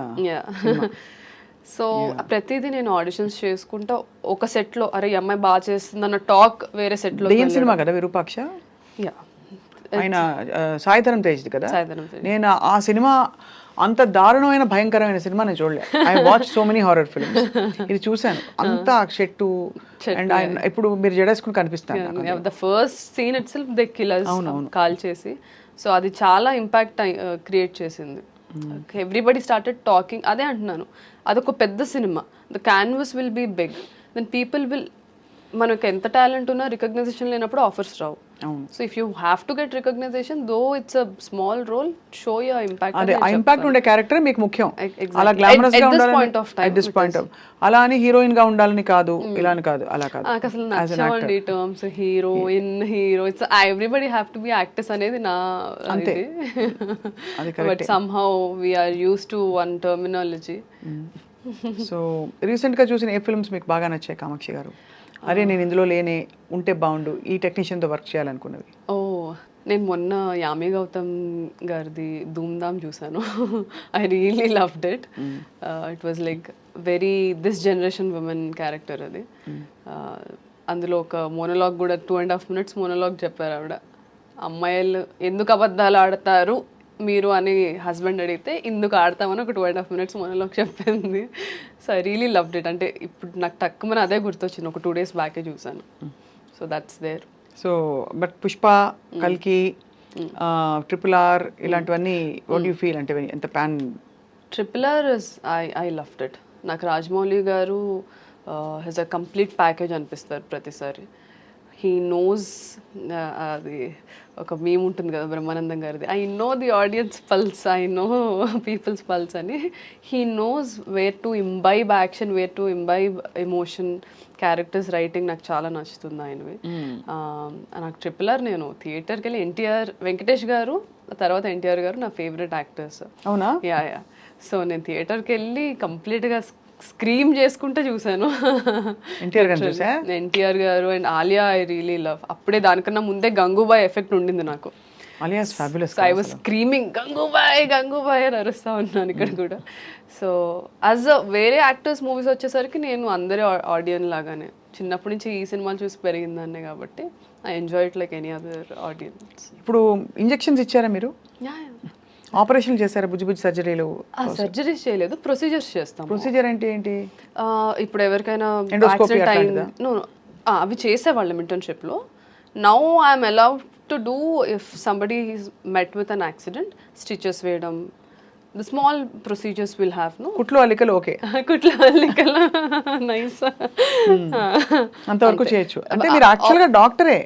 సో ప్రతిదీ నేను ఆడిషన్స్ చేసుకుంటా ఒక సెట్లో అరే ఈ అమ్మాయి బాగా చేస్తుంది అన్న టాక్ వేరే సెట్లో. దెయ్యం సినిమా కదా విరూపాక్ష, యా ఆయన సాయిధరం తేజ్ది కదా. సాయిధరం తేజ్. నేను ఆ సినిమా అంత దారుణమైన భయంకరమైన సినిమా నేను చూడలే. I watch so many horror films. ఇది చూశాను అంతా చెట్టు అండ్ ఆయన ఇప్పుడు మీరు జడేసుకుని కనిపిస్తాను. The first scene itself the killers call చేసి, సో అది చాలా ఇంపాక్ట్ క్రియేట్ చేసింది. Everybody started talking. అదే అంటున్నాను, అదొక పెద్ద cinema, the canvas will be big, then people will, మనకు ఎంత టాలెంట్ ఉన్నా రికగ్నైజేషన్ లేనప్పుడు ఆఫర్స్ రావు. So if you have to get recognition though it's a small role, show your impact. అదే ఆ ఇంపాక్ట్ ఉండే క్యారెక్టర్ మీకు ముఖ్యం. అలా గ్లామరస్ గా ఉండాలని at this point of అలా అని హీరోయిన్ గా ఉండాలని కాదు, ఇలా అని కాదు, అలా కాదు. నాకు అసలు నచ్చవండి terms heroine hero. It's everybody have to be actors అనేది నా అంతే. But somehow we're use to one terminology. So recent గా చూసిన ఏ ఫిల్మ్స్ మీకు బాగా నచ్చాయి కామాక్షి గారు? అరే నేను ఇందులో లేనే ఉంటే బాగుండు, ఈ టెక్నీషియన్తో వర్క్ చేయాలనుకున్నవి. ఓ నేను మొన్న యామి గౌతమ్ గారిది ధూమ్ధామ్ చూసాను. I really loved it. It was like very this generation women character అది. అందులో ఒక మోనోలాగ్ కూడా 2.5 minutes మోనోలాగ్ చెప్పారు ఆవిడ. అమ్మాయిలు ఎందుకు అబద్ధాలు ఆడతారు మీరు అని హస్బెండ్ అడిగితే ఇందుకు ఆడతామని ఒక 2.5 minutes మోనోలాగ్ చెప్పింది. So I really loved it. అంటే ఇప్పుడు నాకు తక్కువ అదే గుర్తొచ్చింది, ఒక 2 days బ్యాకే చూసాను. So that's there. So but Pushpa, కల్కి, RRR ఇలాంటివన్నీ వాట్ యూ ఫీల్? అంటే ఎంత pan? RRR is I loved it. నాకు రాజమౌళి గారు హెస్ అ కంప్లీట్ ప్యాకేజ్ అనిపిస్తారు ప్రతిసారి. హీ నోస్, అది ఒక మీమ్ ఉంటుంది కదా బ్రహ్మానందం గారిది, I know the audience pulse, I know people's pulse అని. He knows where to imbibe action, where to imbibe emotion. Characters writing నాకు చాలా నచ్చుతుంది ఆయనవి. నాకు RRR నేను థియేటర్కి వెళ్ళి ఎన్టీఆర్, వెంకటేష్ గారు తర్వాత ఎన్టీఆర్ గారు నా ఫేవరెట్ యాక్టర్స్. అవునా? యా. సో నేను థియేటర్కి వెళ్ళి కంప్లీట్గా స్క్రీమ్ చేసుకుంటే చూసాను. ఎన్టీఆర్ గారు and Alia I really love. అప్పుడే దానికన్నా ముందే గంగూబాయ్ ఎఫెక్ట్ ఉండింది నాకు. I was screaming Gangubai Gangubai అని అరుస్తా ఉన్నాను ఇక్కడ కూడా. సో యాజ్ అ వేరే యాక్టర్స్ మూవీస్ వచ్చేసరికి నేను అందరి ఆడియన్స్ లాగానే చిన్నప్పటి నుంచి ఈ సినిమాలు చూసి పెరిగిందాన్నే కాబట్టి I enjoy it like any other audience. ఇప్పుడు ఇంజెక్షన్స్ ఇచ్చారా మీరు? ఆపరేషన్ చేశారా? బుజ్జి సర్జరీలు? సర్జరీస్ చేయలేదు, ప్రొసీజర్స్ చేస్తాం. ప్రొసీజర్ అంటే ఏంటి? ఇప్పుడు ఎవరికైనా అవి చేసేవాళ్ళం ఇంటర్న్షిప్లో. Now I'm allowed to do if somebody is met with an accident, stitches వేయడం, the small procedures will have. No కుట్లు అల్లికలు ఓకే, కుట్లు అల్లికలు నైస్, అంతవరకు చేయొచ్చు. అంటే మీరు యాక్చువల్గా డాక్టరే,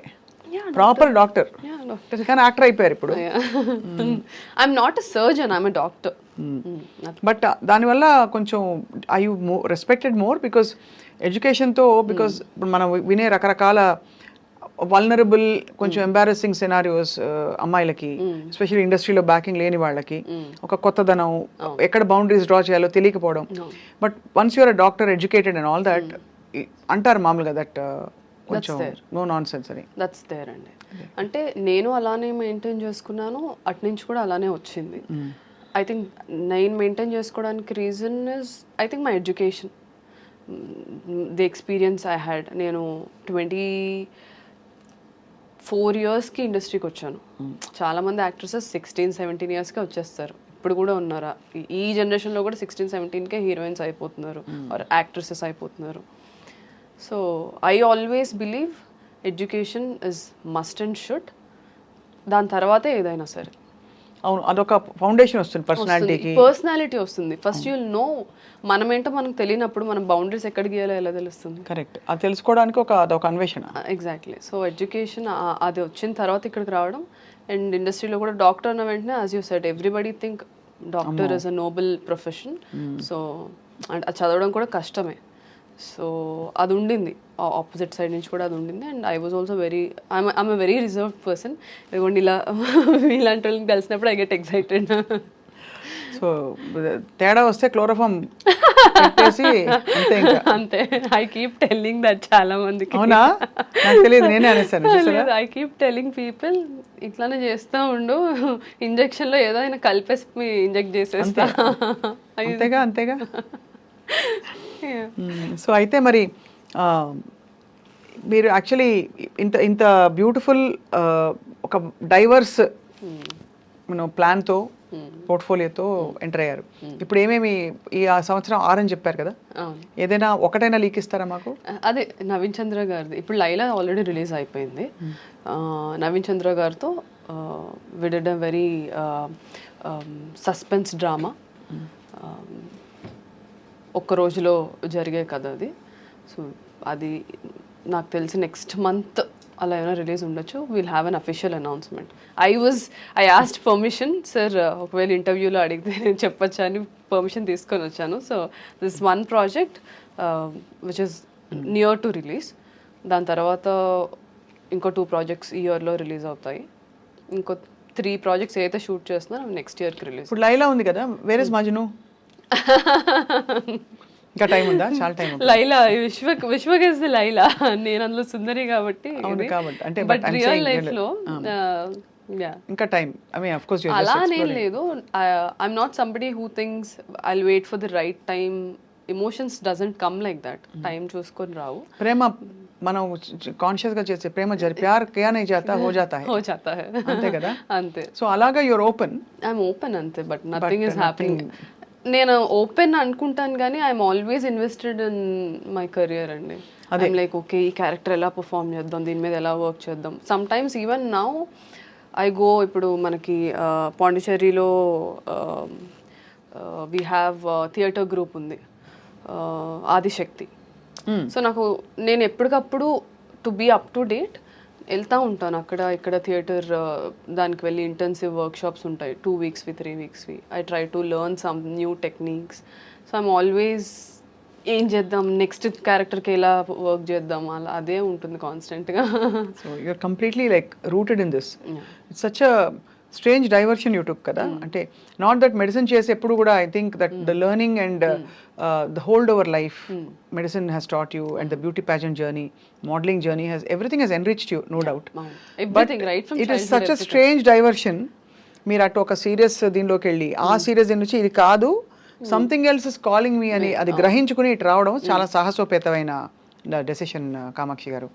ప్రాపర్ డాక్టర్, కానీ యాక్టర్ అయిపోయారు ఇప్పుడు. I'm not a surgeon, I'm a doctor. But దానివల్ల కొంచెం I you respected more because ఎడ్యుకేషన్తో, బికాస్ ఇప్పుడు మనం వినే రకరకాల వల్నరబుల్ కొంచెం ఎంబారసింగ్ సినారియోస్ అమ్మాయిలకి, ఎస్పెషల్లీ ఇండస్ట్రీలో బ్యాకింగ్ లేని వాళ్ళకి, ఒక కొత్తదనం, ఎక్కడ బౌండరీస్ డ్రా చేయాలో తెలియకపోవడం. But once you're a doctor, educated and all that, అంటారు మామూలుగా దట్ కొంచెం నో నాన్ సెన్స్ అని. దట్స్ దేర్ అండి. అంటే నేను అలానే మెయింటైన్ చేసుకున్నాను, అటు నుంచి కూడా అలానే వచ్చింది. ఐ థింక్ నేను మెయింటైన్ చేసుకోవడానికి reason is I think my education, the experience I had. నేను 24 yearsకి ఇండస్ట్రీకి వచ్చాను. చాలామంది యాక్ట్రెసెస్ 16-17 yearsకే వచ్చేస్తారు. ఇప్పుడు కూడా ఉన్నారా ఈ జనరేషన్లో కూడా 16-17కే హీరోయిన్స్ అయిపోతున్నారు ఆర్ యాక్ట్రెసెస్ అయిపోతున్నారు. So I always believe education is must and should. దాని తర్వాతే ఏదైనా సరే. అవును, అదొక ఫౌండేషన్ వస్తుంది పర్సనాలిటీకి. పర్సనాలిటీ వస్తుంది. ఫస్ట్ యుల్ నో మనమేంటో మనకు తెలియనప్పుడు మనం బౌండరీస్ ఎక్కడ గీయాలో ఎలా తెలుస్తుంది? కరెక్ట్, అది తెలుసుకోవడానికి అదొక అన్వేషణ. ఎగ్జాక్ట్లీ. సో ఎడ్యుకేషన్ అది వచ్చిన తర్వాత ఇక్కడికి రావడం. అండ్ ఇండస్ట్రీలో కూడా డాక్టర్ అన్న వెంటనే as you said everybody think doctor is a Nobel profession. So and అది చదవడం కూడా కష్టమే. సో అది ఉండింది, ఆపోజిట్ సైడ్ నుంచి కూడా అది ఉండింది. And I was also I'm very reserved person. ఇదిగోండి ఇలా ఇలాంటి వాళ్ళని కలిసినప్పుడు ఐ గెట్ ఎక్సైటెడ్. సో తేడా వస్తే క్లోరోఫామ్ అంతే. ఐ కీప్ టెల్లింగ్ దట్ చాలా మందికి. అవునా? నాకు తెలియదు, నేనే అనేసాను. ఐ కీప్ టెల్లింగ్ పీపుల్ ఇట్లానే చేస్తూ ఉండు, ఇంజెక్షన్లో ఏదో అయినా కలిపేసి ఇంజెక్ట్ చేసేస్తా. అంతేగా. సో అయితే మరి మీరు యాక్చువల్లీ ఇంత ఇంత బ్యూటిఫుల్ ఒక డైవర్స్ ప్లాన్తో పోర్ట్ఫోలియోతో ఎంటర్ అయ్యారు. ఇప్పుడు ఏమేమి ఈ సంవత్సరం 6 అని చెప్పారు కదా, ఏదైనా ఒకటైనా లీక్ ఇస్తారా మాకు? అదే నవీన్ చంద్ర గారిది ఇప్పుడు లైలా ఆల్రెడీ రిలీజ్ అయిపోయింది. నవీన్ చంద్ర గారితో we did a very suspense drama. ఒక్క రోజులో జరిగే కథ అది. సో అది నాకు తెలిసి నెక్స్ట్ మంత్ అలా ఏమైనా రిలీజ్ ఉండొచ్చు. Will have an official announcement. I asked permission, sir ఒకవేళ ఇంటర్వ్యూలో అడిగితే నేను చెప్పొచ్చా అని పర్మిషన్ తీసుకొని వచ్చాను. So this one project which is near to release. దాని తర్వాత ఇంకో 2 ప్రాజెక్ట్స్ ఈ ఇయర్లో రిలీజ్ అవుతాయి. ఇంకో 3 ప్రాజెక్ట్స్ ఏదైతే షూట్ చేస్తున్నా నెక్స్ట్ ఇయర్కి రిలీజ్. ఇప్పుడు లైలా ఉంది కదా, వేర్ ఇస్ మజ్ను? ఇంకా టైం ఉందా? చాలా టైం ఉంది. లైలా విశ్వకేసి లైలా, నేను అందులో సుందరి కాబట్టి. అంటే బట్ రియల్ లైఫ్ లో ఇంకా time, I mean of course అలా నేను లేదు. I'm not somebody who things I'll wait for the right time. Emotions doesn't come like that. Time చూసుకొని రావు. ప్రేమ మనం కాన్షియస్ గా చేసే ప్రేమ ప్యార్ క్యా నహీ జాతా హో జాతా హై, అంతే కదా? అంతే. సో అలాగా యూర్ ఓపెన్. ఐఎమ్ ఓపెన్ అంతే, బట్ నథింగ్ ఇస్ హ్యాపెనింగ్. నేను ఓపెన్ అనుకుంటాను కానీ I'm always invested in my career అండి. ఐఎమ్ లైక్ ఓకే ఈ క్యారెక్టర్ ఎలా పర్ఫామ్ చేద్దాం, దీని మీద ఎలా వర్క్ చేద్దాం. Sometimes even now I go, ఇప్పుడు మనకి పాండిచేరిలో వీ హ్యావ్ థియేటర్ గ్రూప్ ఉంది, ఆదిశక్తి. సో నాకు నేను ఎప్పటికప్పుడు to be up to date వెళ్తూ ఉంటాను. అక్కడ ఇక్కడ థియేటర్ దానికి వెళ్ళి ఇంటెన్సివ్ వర్క్షాప్స్ ఉంటాయి 2 వీక్స్వి 3 వీక్స్వి. I try to learn some new techniques. So I'm always ఏం చేద్దాం, నెక్స్ట్ క్యారెక్టర్కి ఎలా వర్క్ చేద్దాం, అలా అదే ఉంటుంది కాన్స్టెంట్గా. So you're completely like rooted in this. It's such a strange diversion you took కదా. అంటే నాట్ దట్ మెడిసిన్ చేసి ఎప్పుడు కూడా I think that the learning and the hold over life medicine has taught you and the beauty pageant journey, modelling journey has everything has enriched you, no doubt. But it is such a strange diversion. మీరు అటు ఒక సీరియస్ దీనిలోకి వెళ్ళి ఆ సీరియస్ దీని నుంచి ఇది కాదు, సంథింగ్ ఎల్స్ ఇస్ కాలింగ్ మీ అని అది గ్రహించుకుని ఇటు రావడం చాలా సాహసోపేతమైన డెసిషన్ కామాక్షి గారు.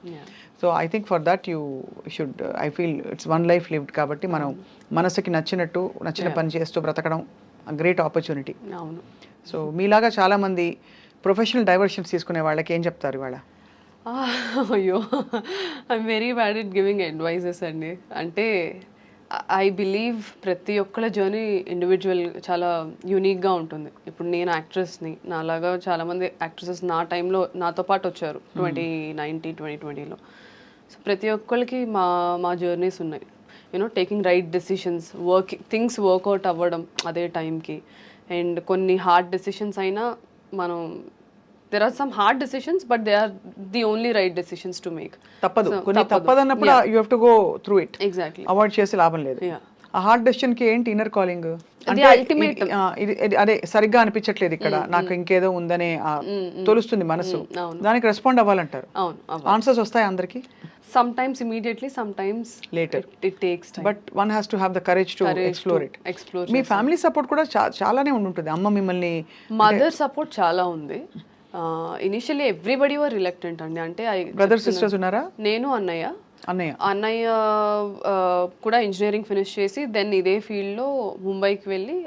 So I think for that you should, I feel it's one life lived కాబట్టి మనం మనసుకి నచ్చిన పని చేస్తూ బ్రతకడం గ్రేట్ ఆపర్చునిటీ. సో మీలాగా చాలామంది ప్రొఫెషనల్ డైవర్షన్స్ తీసుకునే వాళ్ళకి ఏం చెప్తారు ఇవాళ? అయ్యో, I'm very bad at giving advices అండి. అంటే ఐ బిలీవ్ ప్రతి ఒక్కళ్ళ జర్నీ ఇండివిజువల్ చాలా యూనిక్గా ఉంటుంది. ఇప్పుడు నేను యాక్ట్రెస్ని, నాలాగా చాలామంది యాక్ట్రెసెస్ నా టైంలో నాతో పాటు వచ్చారు 2019 2020లో. సో ప్రతి ఒక్కరికి మా జర్నీస్ ఉన్నాయి. You know taking right decisions, things work out అవ్వడం అదే టైంకి. అండ్ కొన్ని హార్డ్ డెసిషన్స్ అయినా మనం, there are some hard decisions but they are the only right decisions to make. తప్పదు, కొన్ని తప్పదన్నప్పుడు you have to go through it. Exactly. Avoid చేసి లాభం లేదు. ఆ హార్డ్ డెసిషన్ కి ఏంటి ఇన్నర్ కాలింగ్ అంటే అదే సరిగ్గా అనిపించట్లేదు ఇక్కడ, నాకు ఇంకేదో ఉందనే తోలుస్తుంది మనసు, దానికి రెస్పాండ్ అవ్వాలంటారు. ఆన్సర్స్ వస్తాయి అందరికి, sometimes immediately, sometimes later. It takes time, but one has to have the courage to explore it. Me family support కూడా చాలానే ఉంటుంది. అమ్మ మిమ్మల్ని, మదర్ సపోర్ట్ చాలా ఉంది. ఇనిషియల్లీ ఎవ్రీబడి వర్ రిలక్టెంట్ అండి. అంటే బ్రదర్ సిస్టర్స్ ఉన్నారా? నేను అన్నయ్య కూడా ఇంజనీరింగ్ ఫినిష్ చేసి దెన్ ఇదే ఫీల్డ్లో ముంబైకి వెళ్ళి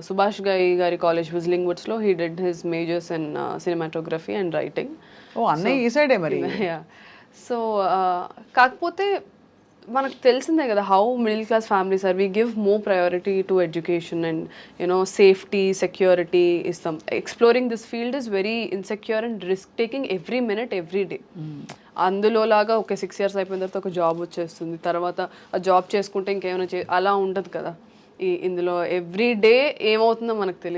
సుభాష్ గారి కాలేజ్ విజిలింగ్ వుడ్స్లో he did his majors in cinematography and writing. ఓ అన్నయ్య ఈ సైడే మరి. సో కాకపోతే మనకు తెలిసిందే కదా how middle class families are. We give more priority to education and you know safety, security ఇస్తాం. Exploring this field is very insecure and risk taking every minute every day. అందులో లాగా ఒక 6 years అయిపోయిన తర్వాత ఒక జాబ్ వచ్చేస్తుంది, తర్వాత ఆ జాబ్ చేసుకుంటే ఇంకేమైనా అలా ఉండదు కదా. ఇందులో ఎవ్రీ డే ఏమవుతుందో మనకు తెలియదు.